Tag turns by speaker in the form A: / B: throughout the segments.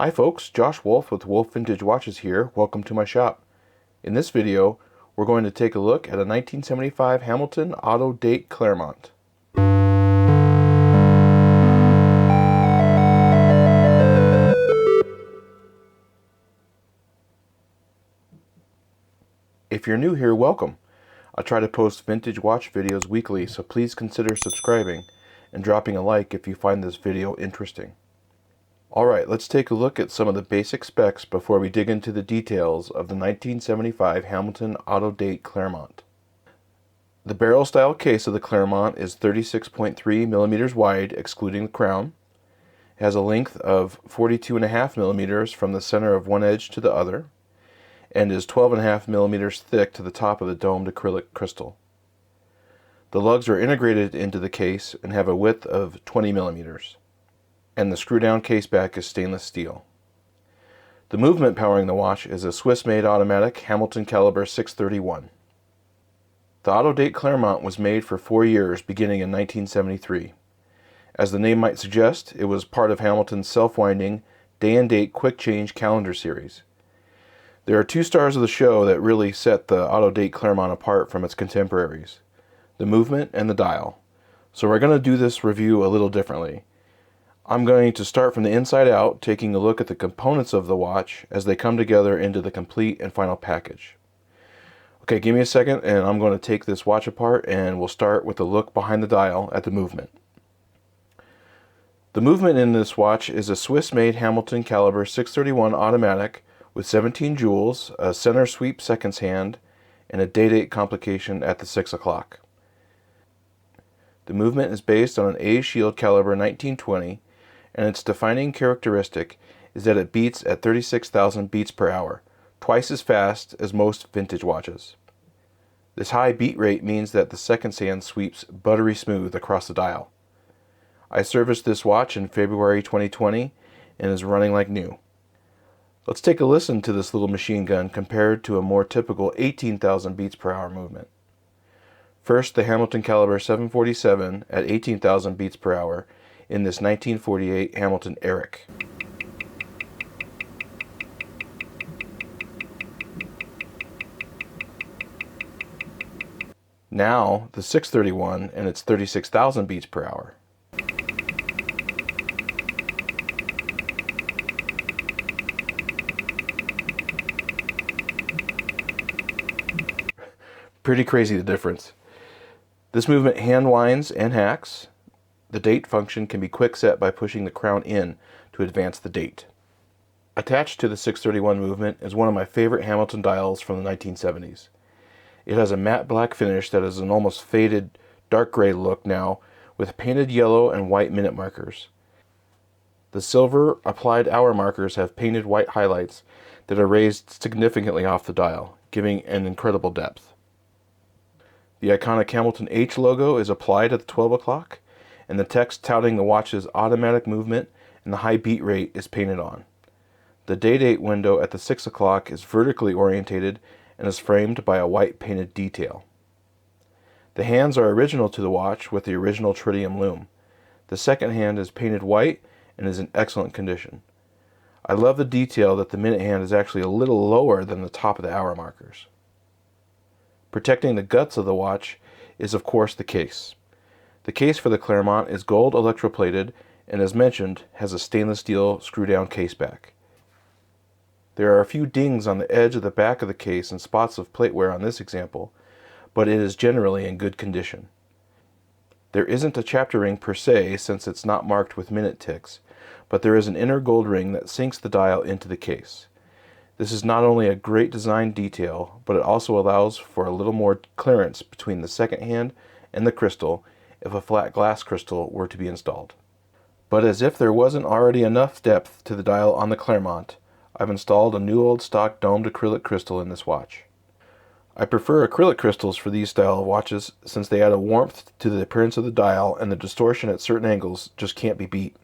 A: Hi folks, Josh Wolfe with Wolfe Vintage Watches here. Welcome to my shop. In this video, we're going to take a look at a 1975 Hamilton Auto Date Clermont. If you're new here, welcome. I try to post vintage watch videos weekly, so please consider subscribing and dropping a like if you find this video interesting. Alright, let's take a look at some of the basic specs before we dig into the details of the 1975 Hamilton Auto Date Clermont. The barrel style case of the Clermont is 36.3 millimeters wide, excluding the crown. It has a length of 42.5 millimeters from the center of one edge to the other, and is 12.5 millimeters thick to the top of the domed acrylic crystal. The lugs are integrated into the case and have a width of 20 millimeters. And the screw-down case back is stainless steel. The movement powering the watch is a Swiss-made automatic Hamilton caliber 631. The Auto Date Clermont was made for 4 years beginning in 1973. As the name might suggest, it was part of Hamilton's self-winding day and date quick change calendar series. There are two stars of the show that really set the Auto Date Clermont apart from its contemporaries: the movement and the dial. So we're going to do this review a little differently. I'm going to start from the inside out, taking a look at the components of the watch as they come together into the complete and final package. Okay, give me a second and I'm going to take this watch apart, and we'll start with a look behind the dial at the movement. The movement in this watch is a Swiss-made Hamilton caliber 631 automatic with 17 jewels, a center sweep seconds hand, and a day-date complication at the 6 o'clock. The movement is based on an A-Shield caliber 1920, and its defining characteristic is that it beats at 36,000 beats per hour, twice as fast as most vintage watches. This high beat rate means that the seconds hand sweeps buttery smooth across the dial. I serviced this watch in February 2020 and is running like new. Let's take a listen to this little machine gun compared to a more typical 18,000 beats per hour movement. First, the Hamilton caliber 747 at 18,000 beats per hour in this 1948 Hamilton Eric. Now, the 631 and its 36,000 beats per hour. Pretty crazy the difference. This movement hand winds and hacks. The date function can be quick set by pushing the crown in to advance the date. Attached to the 631 movement is one of my favorite Hamilton dials from the 1970s. It has a matte black finish that is an almost faded dark gray look now, with painted yellow and white minute markers. The silver applied hour markers have painted white highlights that are raised significantly off the dial, giving an incredible depth. The iconic Hamilton H logo is applied at the 12 o'clock, and the text touting the watch's automatic movement and the high beat rate is painted on. The day-date window at the 6 o'clock is vertically orientated and is framed by a white painted detail. The hands are original to the watch with the original tritium loom. The second hand is painted white and is in excellent condition. I love the detail that the minute hand is actually a little lower than the top of the hour markers. Protecting the guts of the watch is of course the case. The case for the Clermont is gold electroplated and, as mentioned, has a stainless steel screw-down case back. There are a few dings on the edge of the back of the case and spots of plate wear on this example, but it is generally in good condition. There isn't a chapter ring per se, since it's not marked with minute ticks, but there is an inner gold ring that sinks the dial into the case. This is not only a great design detail, but it also allows for a little more clearance between the second hand and the crystal if a flat glass crystal were to be installed. But as if there wasn't already enough depth to the dial on the Clermont, I've installed a new old stock domed acrylic crystal in this watch. I prefer acrylic crystals for these style of watches since they add a warmth to the appearance of the dial, and the distortion at certain angles just can't be beat.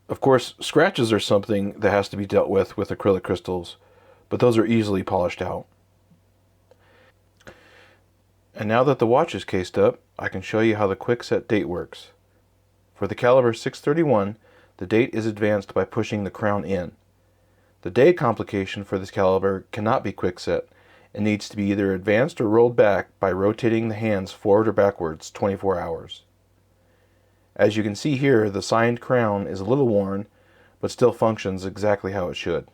A: Of course, scratches are something that has to be dealt with acrylic crystals, but those are easily polished out. And now that the watch is cased up, I can show you how the quick set date works. For the caliber 631, the date is advanced by pushing the crown in. The day complication for this caliber cannot be quickset and needs to be either advanced or rolled back by rotating the hands forward or backwards 24 hours. As you can see here, the signed crown is a little worn, but still functions exactly how it should.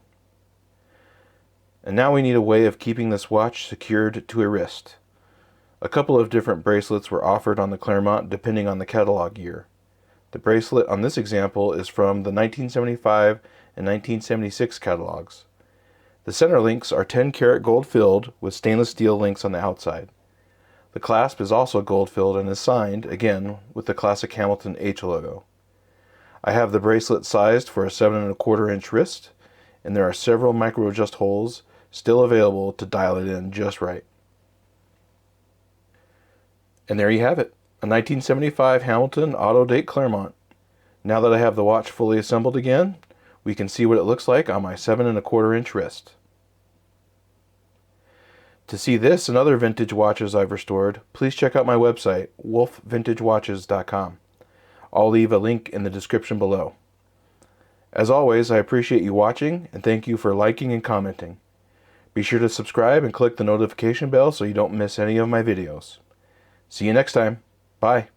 A: And now we need a way of keeping this watch secured to a wrist. A couple of different bracelets were offered on the Clermont depending on the catalog year. The bracelet on this example is from the 1975 and 1976 catalogs. The center links are 10-karat gold filled with stainless steel links on the outside. The clasp is also gold filled and is signed, again, with the classic Hamilton H logo. I have the bracelet sized for a 7 1/4 inch wrist, and there are several micro adjust holes still available to dial it in just right. And there you have it, a 1975 Hamilton Auto Date Clermont. Now that I have the watch fully assembled again, we can see what it looks like on my 7 1/4 inch wrist. To see this and other vintage watches I've restored, please check out my website, wolfevintagewatches.com. I'll leave a link in the description below. As always, I appreciate you watching and thank you for liking and commenting. Be sure to subscribe and click the notification bell so you don't miss any of my videos. See you next time. Bye.